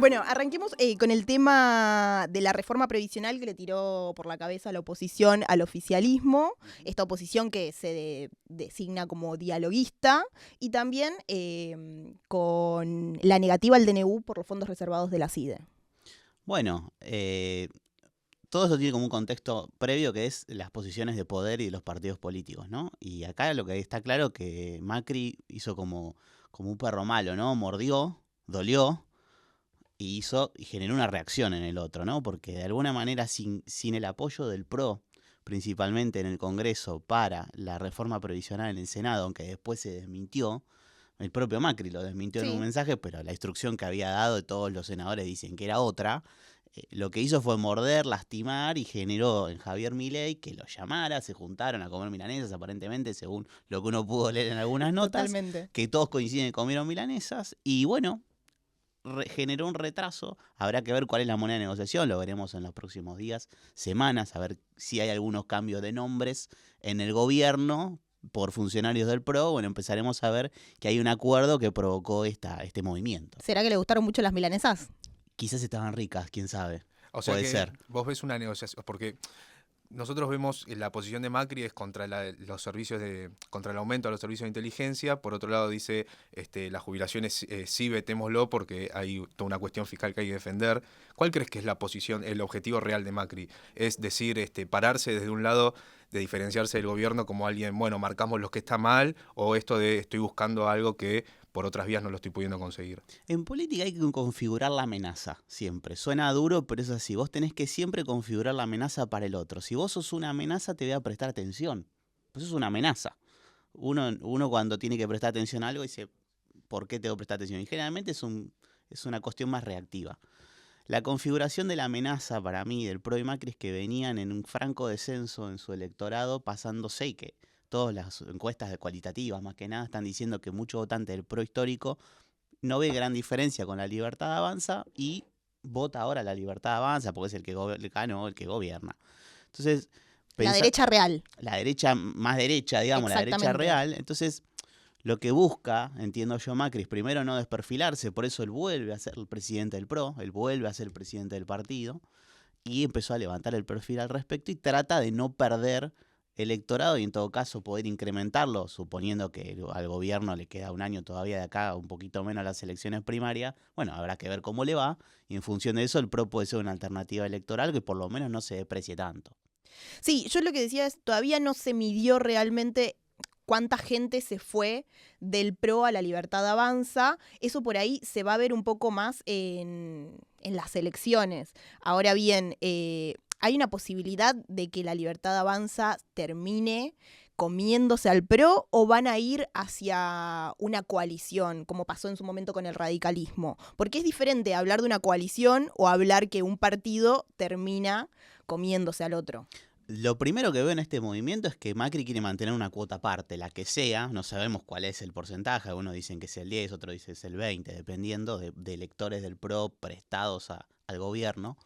Bueno, arranquemos con el tema de la reforma previsional que le tiró por la cabeza a la oposición al oficialismo, esta oposición que se designa como dialoguista, y también con la negativa al DNU por los fondos reservados de la CIDE. Bueno, todo eso tiene como un contexto previo que es las posiciones de poder y de los partidos políticos, ¿no? Y acá lo que está claro que Macri hizo como un perro malo, ¿no? Mordió, dolió y generó una reacción en el otro, ¿no? Porque de alguna manera sin el apoyo del PRO, principalmente en el Congreso, para la reforma previsional en el Senado, aunque después se desmintió, el propio Macri lo desmintió en un mensaje, pero la instrucción que había dado de todos los senadores dicen que era otra. Lo que hizo fue morder, lastimar y generó en Javier Milei que lo llamara, se juntaron a comer milanesas aparentemente, según lo que uno pudo leer en algunas notas. Totalmente. Que todos coinciden que comieron milanesas y bueno, generó un retraso. Habrá que ver cuál es la moneda de negociación, lo veremos en los próximos días, semanas, a ver si hay algunos cambios de nombres en el gobierno por funcionarios del PRO. Bueno, empezaremos a ver que hay un acuerdo que provocó este movimiento. ¿Será que le gustaron mucho las milanesas? Quizás estaban ricas, quién sabe. O sea Puede que ser. vos ves una negociación, porque nosotros vemos la posición de Macri es contra los servicios contra el aumento de los servicios de inteligencia. Por otro lado dice las jubilaciones sí vetémoslo porque hay toda una cuestión fiscal que hay que defender. ¿Cuál crees que es la posición, el objetivo real de Macri? Es decir, pararse desde un lado de diferenciarse del gobierno como alguien, bueno, marcamos lo que está mal, o esto de estoy buscando algo que por otras vías no lo estoy pudiendo conseguir. En política hay que configurar la amenaza siempre. Suena duro, pero es así. Vos tenés que siempre configurar la amenaza para el otro. Si vos sos una amenaza, te voy a prestar atención. Pues sos una amenaza. Uno cuando tiene que prestar atención a algo dice, ¿por qué tengo que prestar atención? Y generalmente es una cuestión más reactiva. La configuración de la amenaza para mí del PRO y Macri es que venían en un franco descenso en su electorado, pasándose y que todas las encuestas cualitativas más que nada están diciendo que mucho votante del PRO histórico no ve gran diferencia con la Libertad Avanza y vota ahora la Libertad Avanza porque es el que ganó, el que gobierna. Entonces, La derecha real. La derecha más derecha, digamos, la derecha real. Entonces, lo que busca, entiendo yo, Macri, es primero no desperfilarse, por eso él vuelve a ser el presidente del PRO, él vuelve a ser el presidente del partido, y empezó a levantar el perfil al respecto y trata de no perder electorado y en todo caso poder incrementarlo, suponiendo que al gobierno le queda un año todavía de acá, un poquito menos a las elecciones primarias. Bueno, habrá que ver cómo le va, y en función de eso el PRO puede ser una alternativa electoral que por lo menos no se deprecie tanto. Sí, yo lo que decía es, todavía no se midió realmente cuánta gente se fue del PRO a la Libertad Avanza. Eso por ahí se va a ver un poco más en las elecciones. Ahora bien, hay una posibilidad de que la Libertad Avanza termine comiéndose al PRO o van a ir hacia una coalición, como pasó en su momento con el radicalismo. Porque es diferente hablar de una coalición o hablar que un partido termina comiéndose al otro. Lo primero que veo en este movimiento es que Macri quiere mantener una cuota aparte, la que sea, no sabemos cuál es el porcentaje, algunos dicen que es el 10, otros dicen que es el 20, dependiendo de electores del PRO prestados al gobierno.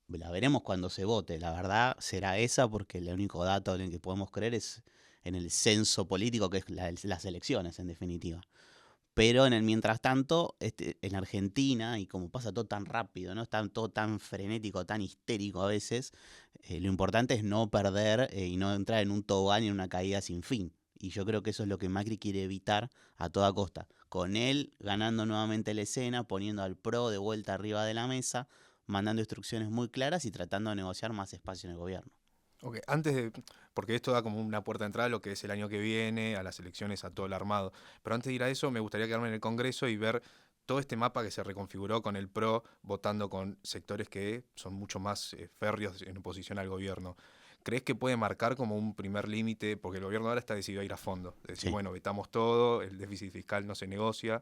La veremos cuando se vote, la verdad será esa porque el único dato en el que podemos creer es en el censo político, que es las elecciones en definitiva. Pero en el mientras tanto, en Argentina, y como pasa todo tan rápido, ¿no? Está todo tan frenético, tan histérico a veces, lo importante es no perder y no entrar en un tobogán y en una caída sin fin. Y yo creo que eso es lo que Macri quiere evitar a toda costa. Con él ganando nuevamente la escena, poniendo al PRO de vuelta arriba de la mesa, mandando instrucciones muy claras y tratando de negociar más espacio en el gobierno. Okay. Porque esto da como una puerta de entrada a lo que es el año que viene, a las elecciones, a todo el armado. Pero antes de ir a eso, me gustaría quedarme en el Congreso y ver todo este mapa que se reconfiguró con el PRO, votando con sectores que son mucho más férreos en oposición al gobierno. ¿Crees que puede marcar como un primer límite? Porque el gobierno ahora está decidido a ir a fondo. Es decir, bueno, vetamos todo, el déficit fiscal no se negocia.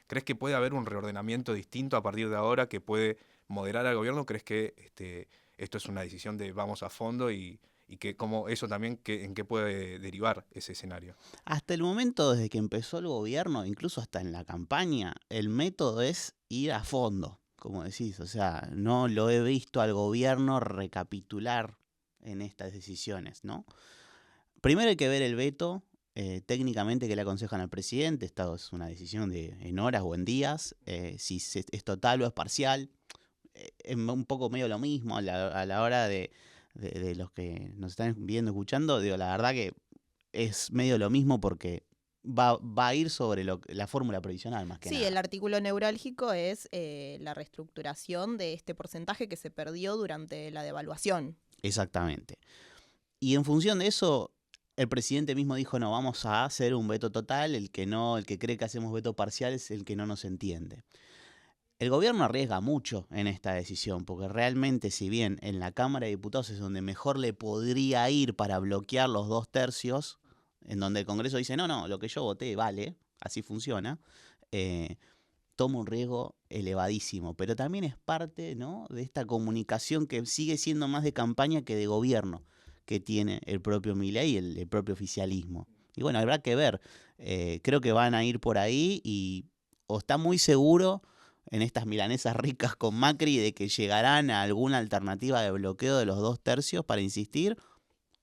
¿Crees que puede haber un reordenamiento distinto a partir de ahora que puede moderar al gobierno? ¿Crees que esto es una decisión de vamos a fondo y que como eso también en qué puede derivar ese escenario? Hasta el momento, desde que empezó el gobierno, incluso hasta en la campaña, el método es ir a fondo, como decís. O sea, no lo he visto al gobierno recapitular en estas decisiones, ¿no? Primero hay que ver el veto técnicamente que le aconsejan al presidente. Esto es una decisión en horas o en días. Si es total o es parcial. Es un poco medio lo mismo a la hora de los que nos están viendo, escuchando. Digo, la verdad que es medio lo mismo porque va a ir sobre la fórmula provisional más que Sí, nada. el artículo neurálgico es la reestructuración de este porcentaje que se perdió durante la devaluación. Exactamente. Y en función de eso, el presidente mismo dijo, no, vamos a hacer un veto total, el que cree que hacemos veto parcial es el que no nos entiende. El gobierno arriesga mucho en esta decisión, porque realmente, si bien en la Cámara de Diputados es donde mejor le podría ir para bloquear los 2/3, en donde el Congreso dice, no, lo que yo voté vale, así funciona, toma un riesgo elevadísimo, pero también es parte, ¿no?, de esta comunicación que sigue siendo más de campaña que de gobierno que tiene el propio Milei y el propio oficialismo. Y bueno, habrá que ver, creo que van a ir por ahí y o está muy seguro en estas milanesas ricas con Macri de que llegarán a alguna alternativa de bloqueo de los 2/3 para insistir,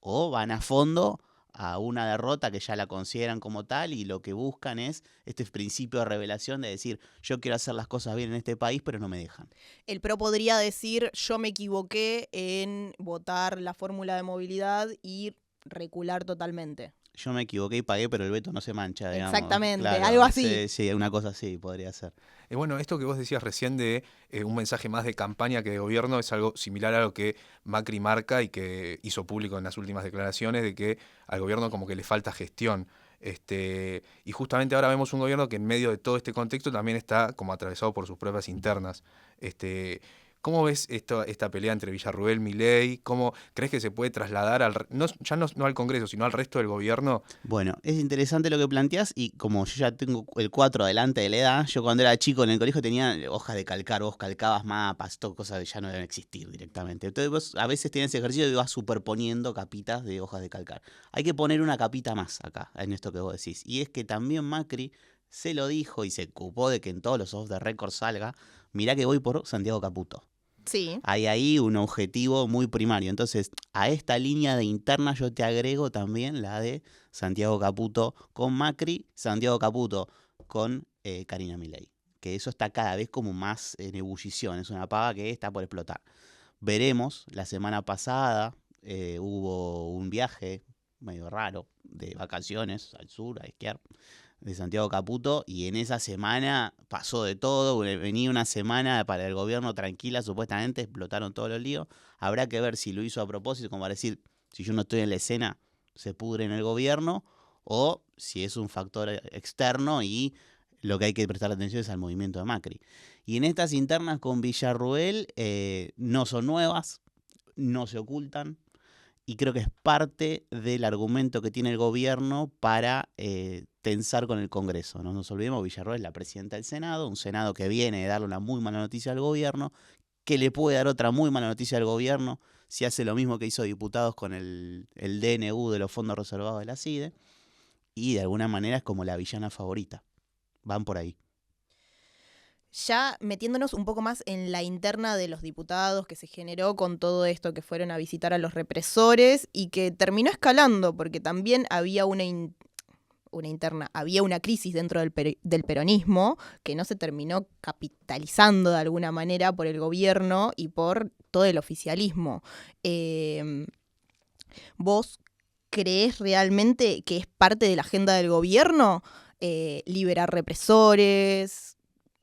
o van a fondo a una derrota que ya la consideran como tal y lo que buscan es este principio de revelación de decir, yo quiero hacer las cosas bien en este país, pero no me dejan. El PRO podría decir, yo me equivoqué en votar la fórmula de movilidad y recular totalmente. Yo me equivoqué y pagué, pero el veto no se mancha, digamos. Exactamente, Claro, algo así. Sí, una cosa así podría ser. Bueno, esto que vos decías recién de un mensaje más de campaña que de gobierno es algo similar a lo que Macri marca y que hizo público en las últimas declaraciones de que al gobierno como que le falta gestión. Y justamente ahora vemos un gobierno que en medio de todo este contexto también está como atravesado por sus pruebas internas. ¿Cómo ves esta pelea entre Villarruel y Milei? ¿Cómo crees que se puede trasladar no al Congreso, sino al resto del gobierno? Bueno, es interesante lo que planteás y como yo ya tengo el 4 adelante de la edad, yo cuando era chico en el colegio tenía hojas de calcar, vos calcabas mapas, todo, cosas que ya no deben existir directamente. Entonces vos a veces tenés ese ejercicio y vas superponiendo capitas de hojas de calcar. Hay que poner una capita más acá, en esto que vos decís. Y es que también Macri se lo dijo y se ocupó de que en todos los off the record salga, mirá que voy por Santiago Caputo. Sí. Hay ahí un objetivo muy primario. Entonces, a esta línea de interna yo te agrego también la de Santiago Caputo con Macri, Santiago Caputo con Karina Milei. Que eso está cada vez como más en ebullición. Es una pava que está por explotar. Veremos, la semana pasada hubo un viaje medio raro de vacaciones al sur, a esquiar, de Santiago Caputo, y en esa semana pasó de todo, venía una semana para el gobierno tranquila, supuestamente explotaron todos los líos. Habrá que ver si lo hizo a propósito, como para decir, si yo no estoy en la escena, se pudre en el gobierno, o si es un factor externo y lo que hay que prestar atención es al movimiento de Macri. Y en estas internas con Villarruel no son nuevas, no se ocultan, y creo que es parte del argumento que tiene el gobierno para tensar con el Congreso. No nos olvidemos, Villarruel es la presidenta del Senado, un Senado que viene de darle una muy mala noticia al gobierno, que le puede dar otra muy mala noticia al gobierno si hace lo mismo que hizo diputados con el DNU de los fondos reservados de la CIDE, y de alguna manera es como la villana favorita. Van por ahí. Ya metiéndonos un poco más en la interna de los diputados que se generó con todo esto que fueron a visitar a los represores y que terminó escalando porque también había una interna, había una crisis dentro del peronismo que no se terminó capitalizando de alguna manera por el gobierno y por todo el oficialismo. ¿Vos creés realmente que es parte de la agenda del gobierno liberar represores,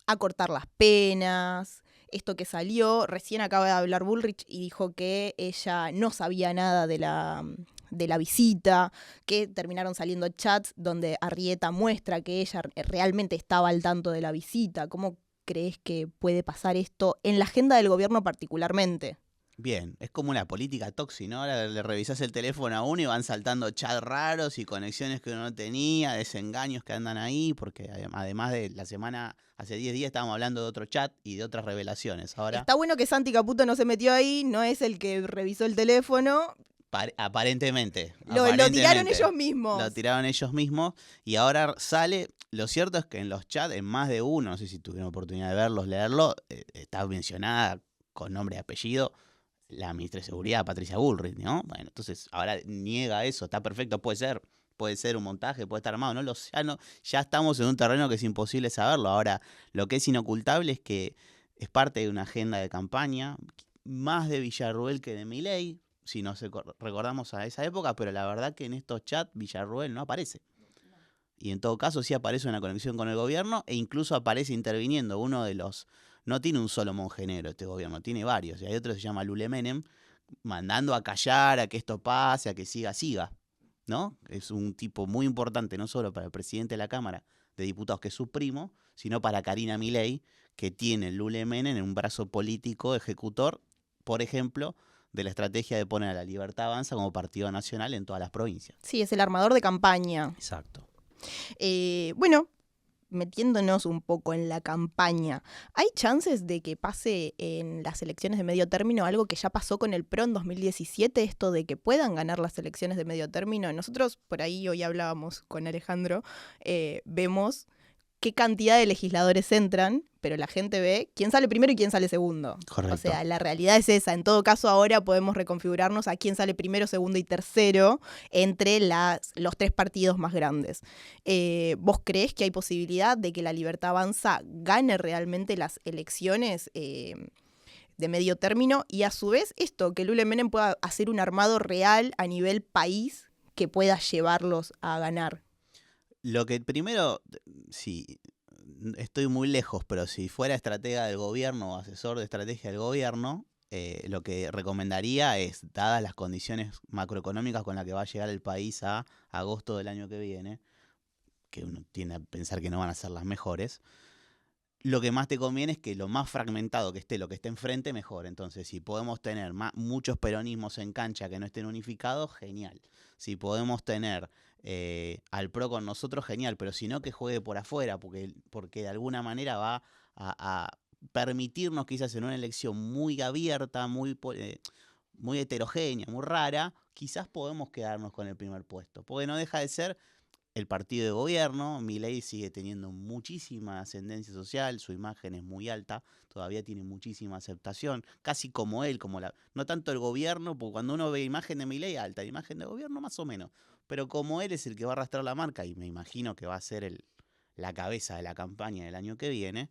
acortar las penas? Esto que salió, recién acaba de hablar Bullrich y dijo que ella no sabía nada de la visita, que terminaron saliendo chats donde Arrieta muestra que ella realmente estaba al tanto de la visita. ¿Cómo crees que puede pasar esto en la agenda del gobierno particularmente? Bien, es como una política tóxica, ¿no? Ahora le revisás el teléfono a uno y van saltando chats raros y conexiones que uno no tenía, desengaños que andan ahí, porque además de la semana, hace 10 días estábamos hablando de otro chat y de otras revelaciones. Ahora, Está bueno que Santi Caputo no se metió ahí, no es el que revisó el teléfono. Aparentemente. Lo tiraron ellos mismos. Lo tiraron ellos mismos y ahora sale. Lo cierto es que en los chats, en más de uno, no sé si tuvieron oportunidad de verlos, leerlo, está mencionada con nombre y apellido la ministra de Seguridad, Patricia Bullrich, ¿no? Bueno, entonces ahora niega eso, está perfecto, puede ser, puede ser un montaje, puede estar armado, no lo sé, ya estamos en un terreno que es imposible saberlo. Ahora, lo que es inocultable es que es parte de una agenda de campaña, más de Villarruel que de Milei, si nos recordamos a esa época, pero la verdad que en estos chats Villarruel no aparece. Y en todo caso sí aparece una conexión con el gobierno e incluso aparece interviniendo uno de los... No tiene un solo monjenero este gobierno, tiene varios. Y hay otro que se llama Lule Menem, mandando a callar, a que esto pase, a que siga, ¿no? Es un tipo muy importante, no solo para el presidente de la Cámara de Diputados, que es su primo, sino para Karina Milei, que tiene Lule Menem en un brazo político ejecutor, por ejemplo, de la estrategia de poner a La Libertad Avanza como partido nacional en todas las provincias. Sí, es el armador de campaña. Exacto. Bueno, metiéndonos un poco en la campaña, ¿hay chances de que pase en las elecciones de medio término algo que ya pasó con el PRO en 2017, esto de que puedan ganar las elecciones de medio término? Nosotros por ahí hoy hablábamos con Alejandro, vemos qué cantidad de legisladores entran, pero la gente ve quién sale primero y quién sale segundo. Correcto. O sea, la realidad es esa. En todo caso, ahora podemos reconfigurarnos a quién sale primero, segundo y tercero entre los tres partidos más grandes. ¿Vos creés que hay posibilidad de que La Libertad Avanza gane realmente las elecciones de medio término? Y a su vez esto, que Lule Menem pueda hacer un armado real a nivel país que pueda llevarlos a ganar. Lo que primero, sí, estoy muy lejos, pero si fuera estratega del gobierno o asesor de estrategia del gobierno, lo que recomendaría es, dadas las condiciones macroeconómicas con las que va a llegar el país a agosto del año que viene, que uno tiende a pensar que no van a ser las mejores, lo que más te conviene es que lo más fragmentado que esté, lo que esté enfrente, mejor. Entonces, si podemos tener muchos peronismos en cancha que no estén unificados, genial. Si podemos tener al PRO con nosotros, genial, pero si no, que juegue por afuera, porque de alguna manera va a permitirnos quizás en una elección muy abierta, muy heterogénea, muy rara, quizás podemos quedarnos con el primer puesto, porque no deja de ser el partido de gobierno. Milei sigue teniendo muchísima ascendencia social, su imagen es muy alta, todavía tiene muchísima aceptación, casi como él, no tanto el gobierno, porque cuando uno ve imagen de Milei alta, imagen de gobierno más o menos, pero como él es el que va a arrastrar la marca, y me imagino que va a ser la cabeza de la campaña del año que viene,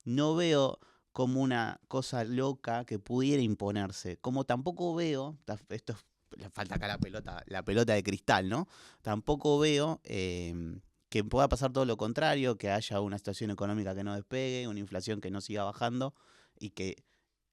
no veo como una cosa loca que pudiera imponerse, como tampoco veo, esto le falta acá la pelota de cristal, ¿no? Tampoco veo que pueda pasar todo lo contrario, que haya una situación económica que no despegue, una inflación que no siga bajando y que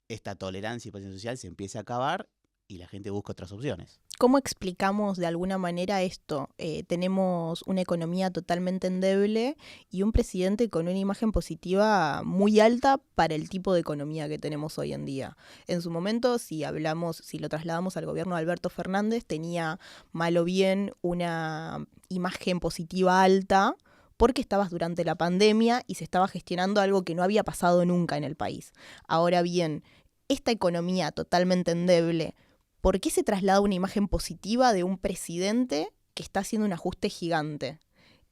esta tolerancia y paciencia social se empiece a acabar y la gente busca otras opciones. ¿Cómo explicamos de alguna manera esto? Tenemos una economía totalmente endeble y un presidente con una imagen positiva muy alta para el tipo de economía que tenemos hoy en día. En su momento, si lo trasladamos al gobierno de Alberto Fernández, tenía mal o bien una imagen positiva alta porque estabas durante la pandemia y se estaba gestionando algo que no había pasado nunca en el país. Ahora bien, esta economía totalmente endeble, ¿por qué se traslada una imagen positiva de un presidente que está haciendo un ajuste gigante?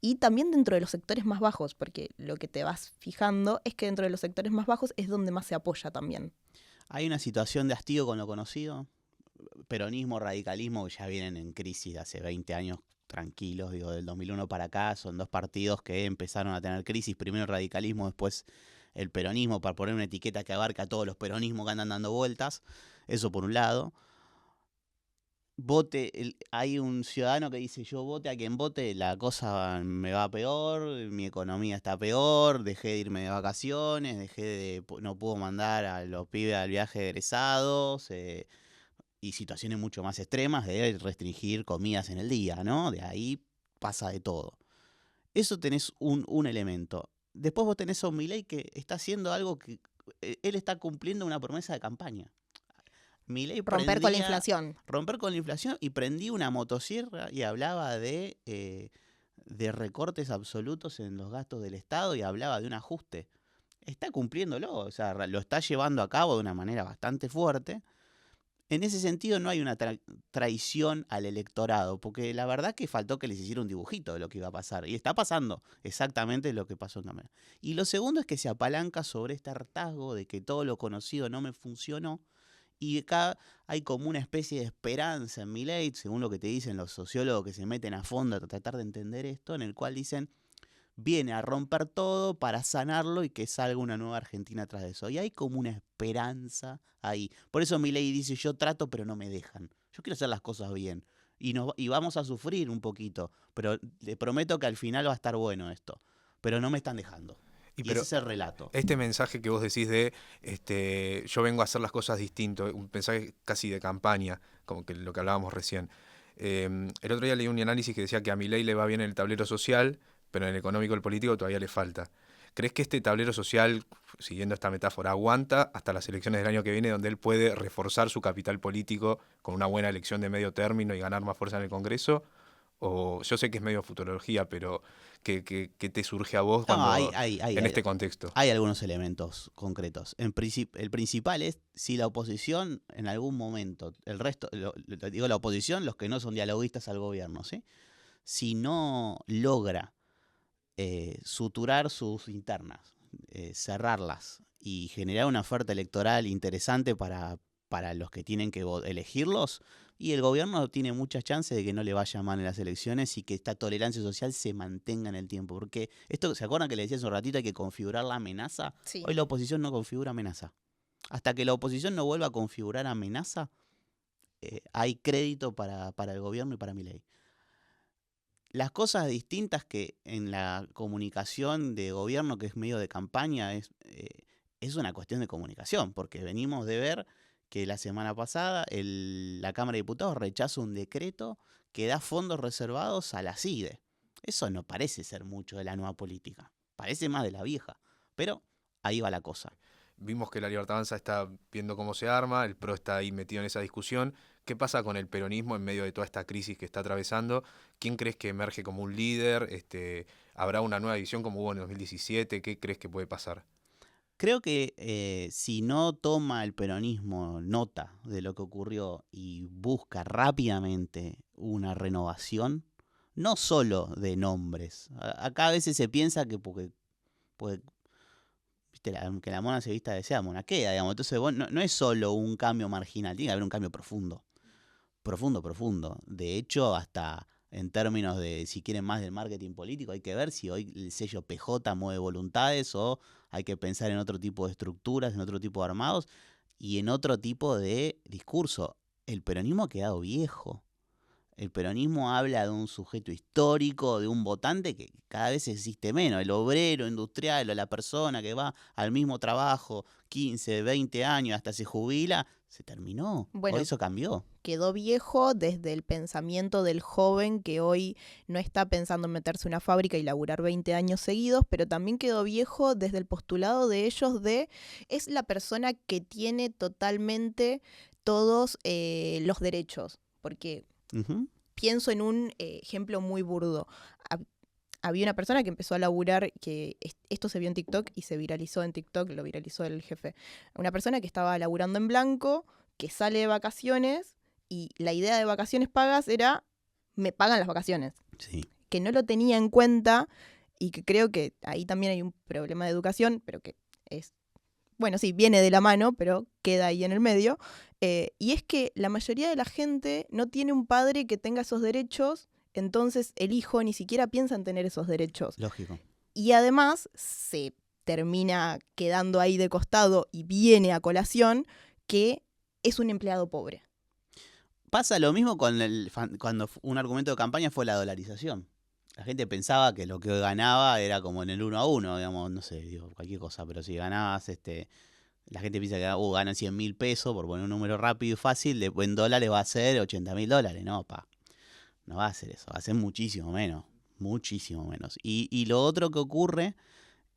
Y también dentro de los sectores más bajos, porque lo que te vas fijando es que dentro de los sectores más bajos es donde más se apoya también. Hay una situación de hastío con lo conocido, peronismo, radicalismo, que ya vienen en crisis de hace 20 años tranquilos, del 2001 para acá, son dos partidos que empezaron a tener crisis, primero el radicalismo, después el peronismo, para poner una etiqueta que abarca a todos los peronismos que andan dando vueltas, eso por un lado. Hay un ciudadano que dice, yo vote a quien vote, la cosa me va peor, mi economía está peor, dejé de irme de vacaciones, no puedo mandar a los pibes al viaje de egresados, y situaciones mucho más extremas de restringir comidas en el día, ¿no? De ahí pasa de todo. Eso tenés un elemento. Después vos tenés a un Milei que está haciendo algo que él está cumpliendo una promesa de campaña. Milei Romper con la inflación. Romper con la inflación, y prendí una motosierra y hablaba de recortes absolutos en los gastos del Estado y hablaba de un ajuste. Está cumpliéndolo, o sea, lo está llevando a cabo de una manera bastante fuerte. En ese sentido no hay una traición al electorado, porque la verdad que faltó que les hiciera un dibujito de lo que iba a pasar. Y está pasando exactamente lo que pasó en Cámara. Y lo segundo es que se apalanca sobre este hartazgo de que todo lo conocido no me funcionó Y acá hay como una especie de esperanza en Milei, según lo que te dicen los sociólogos que se meten a fondo a tratar de entender esto, en el cual dicen, viene a romper todo para sanarlo y que salga una nueva Argentina tras de eso. Y hay como una esperanza ahí. Por eso Milei dice, yo trato pero no me dejan. Yo quiero hacer las cosas bien. Y vamos a sufrir un poquito, pero le prometo que al final va a estar bueno esto. Pero no me están dejando. Y ese Pero es el relato. este mensaje que vos decís de yo vengo a hacer las cosas distinto, un mensaje casi de campaña, como que lo que hablábamos recién. El otro día leí un análisis que decía que a Milei le va bien en el tablero social, pero en el económico y el político todavía le falta. ¿Crees que este tablero social, siguiendo esta metáfora, aguanta hasta las elecciones del año que viene, donde él puede reforzar su capital político con una buena elección de medio término y ganar más fuerza en el Congreso? O yo sé que es medio futurología, pero ¿qué te surge a vos No, cuando en este contexto? hay algunos elementos concretos. El principal es si la oposición en algún momento, el resto, digo la oposición, los que no son dialoguistas al gobierno, ¿sí? Si no logra suturar sus internas, cerrarlas y generar una oferta electoral interesante para los que tienen que elegirlos, y el gobierno tiene muchas chances de que no le vaya mal en las elecciones y que esta tolerancia social se mantenga en el tiempo. Porque esto, ¿se acuerdan que le decía hace un ratito, hay que configurar la amenaza? Sí. Hoy la oposición no configura amenaza. Hasta que la oposición no vuelva a configurar amenaza, hay crédito para el gobierno y para Milei. Las cosas distintas que en la comunicación de gobierno, que es medio de campaña, es una cuestión de comunicación, porque venimos de ver que la semana pasada la Cámara de Diputados rechaza un decreto que da fondos reservados a la CIDE. Eso no parece ser mucho de la nueva política, parece más de la vieja, pero ahí va la cosa. Vimos que la Libertad Avanza está viendo cómo se arma, el PRO está ahí metido en esa discusión. ¿Qué pasa con el peronismo en medio de toda esta crisis que está atravesando? ¿Quién crees que emerge como un líder? ¿Habrá una nueva división como hubo en 2017? ¿Qué crees que puede pasar? Creo que si no toma el peronismo nota de lo que ocurrió y busca rápidamente una renovación, no solo de nombres. Acá a veces se piensa que porque viste, que la mona se vista de seda, mona queda, digamos. Entonces no es solo un cambio marginal, tiene que haber un cambio profundo. Profundo. De hecho, hasta en términos de si quieren más del marketing político, hay que ver si hoy el sello PJ mueve voluntades o hay que pensar en otro tipo de estructuras, en otro tipo de armados y en otro tipo de discurso. El peronismo ha quedado viejo. El peronismo habla de un sujeto histórico, de un votante que cada vez existe menos. El obrero industrial o la persona que va al mismo trabajo 15, 20 años hasta se jubila, se terminó. Bueno, Hoy eso cambió. Quedó viejo desde el pensamiento del joven que hoy no está pensando en meterse en una fábrica y laburar 20 años seguidos, pero también quedó viejo desde el postulado de ellos es la persona que tiene totalmente todos los derechos. Porque pienso en un ejemplo muy burdo. Había una persona que empezó a laburar, que esto se vio en TikTok y se viralizó en TikTok, lo viralizó el jefe. Una persona que estaba laburando en blanco, que sale de vacaciones y la idea de vacaciones pagas era, me pagan las vacaciones. Sí. Que no lo tenía en cuenta y que creo que ahí también hay un problema de educación, pero que es, bueno, sí, viene de la mano, pero queda ahí en el medio. Y es que la mayoría de la gente no tiene un padre que tenga esos derechos. Entonces el hijo ni siquiera piensa en tener esos derechos. Lógico. Y además se termina quedando ahí de costado y viene a colación que es un empleado pobre. Pasa lo mismo cuando un argumento de campaña fue la dolarización. La gente pensaba que lo que ganaba era como en el 1 a 1, digamos, no sé, digo, cualquier cosa, pero si ganabas, la gente piensa que ganan 100.000 pesos, por poner un número rápido y fácil, en dólares va a ser $80.000, no, no va a ser eso, va a ser muchísimo menos. Y lo otro que ocurre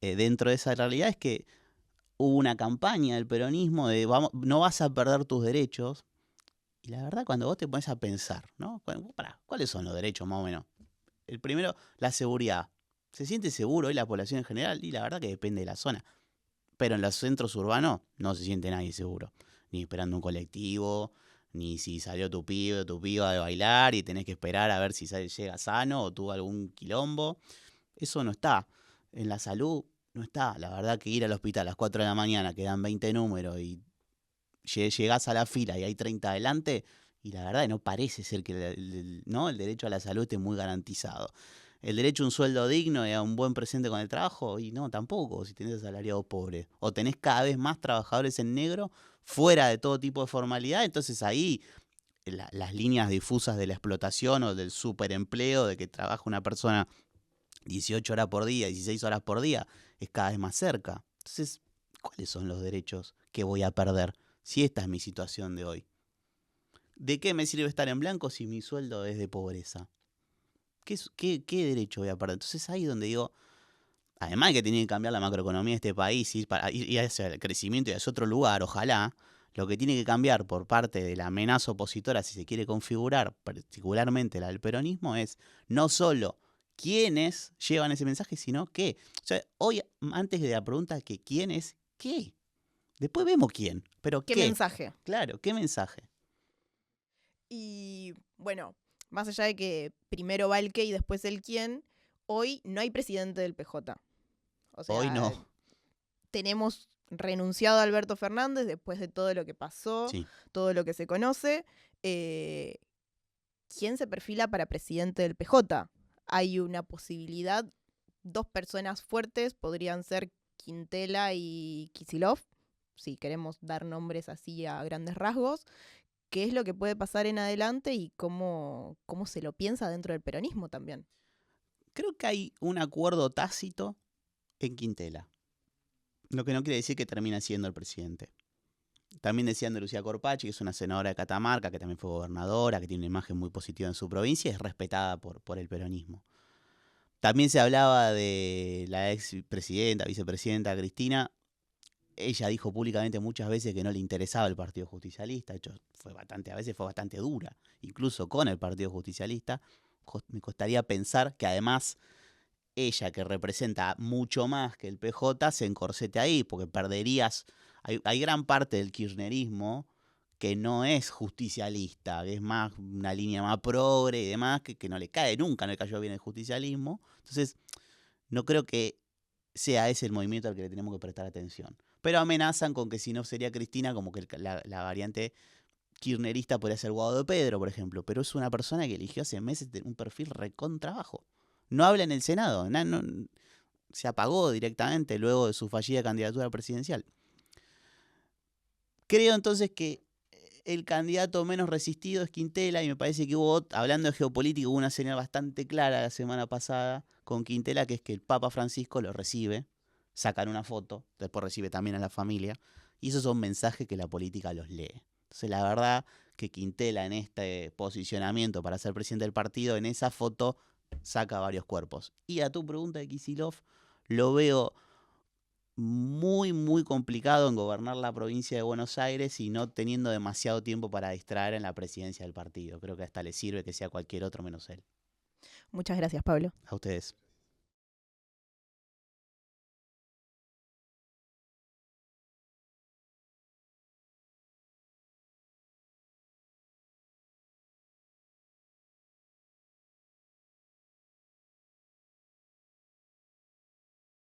dentro de esa realidad es que hubo una campaña del peronismo de no vas a perder tus derechos. Y la verdad, cuando vos te pones a pensar, ¿no? ¿Cuáles son los derechos más o menos? El primero, la seguridad. ¿Se siente seguro hoy la población en general? Y la verdad que depende de la zona. Pero en los centros urbanos no se siente nadie seguro. Ni esperando un colectivo, ni si salió tu pibe o tu piba de bailar y tenés que esperar a ver si llega sano o tuvo algún quilombo. Eso no está. En la salud no está. La verdad que ir al hospital a las 4 de la mañana, que dan 20 números y llegás a la fila y hay 30 adelante, y la verdad no parece ser que ¿no? el derecho a la salud esté muy garantizado. El derecho a un sueldo digno y a un buen presente con el trabajo, y no, tampoco, si tenés asalariados pobres. O tenés cada vez más trabajadores en negro fuera de todo tipo de formalidad, entonces ahí las líneas difusas de la explotación o del superempleo, de que trabaja una persona 18 horas por día, 16 horas por día, es cada vez más cerca. Entonces, ¿cuáles son los derechos que voy a perder si esta es mi situación de hoy? ¿De qué me sirve estar en blanco si mi sueldo es de pobreza? ¿Qué derecho voy a perder? Entonces ahí es donde digo, además de que tiene que cambiar la macroeconomía de este país y ir hacia el crecimiento y hacia otro lugar, ojalá, lo que tiene que cambiar por parte de la amenaza opositora, si se quiere configurar, particularmente la del peronismo, es no solo quiénes llevan ese mensaje, sino qué. O sea, hoy, antes de la pregunta que quién es, ¿qué? Después vemos quién, pero ¿Qué ¿qué? mensaje? Claro, ¿qué mensaje? Y bueno, más allá de que primero va el qué y después el quién, hoy no hay presidente del PJ. O sea, Hoy no. tenemos renunciado a Alberto Fernández después de todo lo que pasó, Sí. todo lo que se conoce. ¿Quién se perfila para presidente del PJ? Hay una posibilidad, 2 personas fuertes podrían ser Quintela y Kicillof, si queremos dar nombres así a grandes rasgos. ¿Qué es lo que puede pasar en adelante y cómo se lo piensa dentro del peronismo también? Creo que hay un acuerdo tácito en Quintela, lo que no quiere decir que termina siendo el presidente. También decía Lucía Corpachi, que es una senadora de Catamarca, que también fue gobernadora, que tiene una imagen muy positiva en su provincia y es respetada por el peronismo. También se hablaba de la ex presidenta, vicepresidenta Cristina. Ella dijo públicamente muchas veces que no le interesaba el Partido Justicialista. De hecho, a veces fue bastante dura, incluso con el Partido Justicialista. Me costaría pensar que además ella, que representa mucho más que el PJ, se encorsete ahí, porque perderías. Hay gran parte del kirchnerismo que no es justicialista, que es más una línea más progre y demás, que no le cae nunca, no le cayó bien el justicialismo. Entonces, no creo que sea ese el movimiento al que le tenemos que prestar atención. Pero amenazan con que si no sería Cristina, como que la variante kirchnerista podría ser Guado de Pedro, por ejemplo. Pero es una persona que eligió hace meses un perfil recontrabajo. No habla en el Senado, se apagó directamente luego de su fallida candidatura presidencial. Creo entonces que el candidato menos resistido es Quintela y me parece que hablando de geopolítica, hubo una señal bastante clara la semana pasada con Quintela, que es que el Papa Francisco lo recibe, sacan una foto, después recibe también a la familia, y esos son mensajes que la política los lee. Entonces la verdad que Quintela en este posicionamiento para ser presidente del partido, en esa foto saca varios cuerpos. Y a tu pregunta de Kicillof, lo veo muy, muy complicado en gobernar la provincia de Buenos Aires y no teniendo demasiado tiempo para distraer en la presidencia del partido. Creo que hasta le sirve que sea cualquier otro menos él. Muchas gracias, Pablo. A ustedes.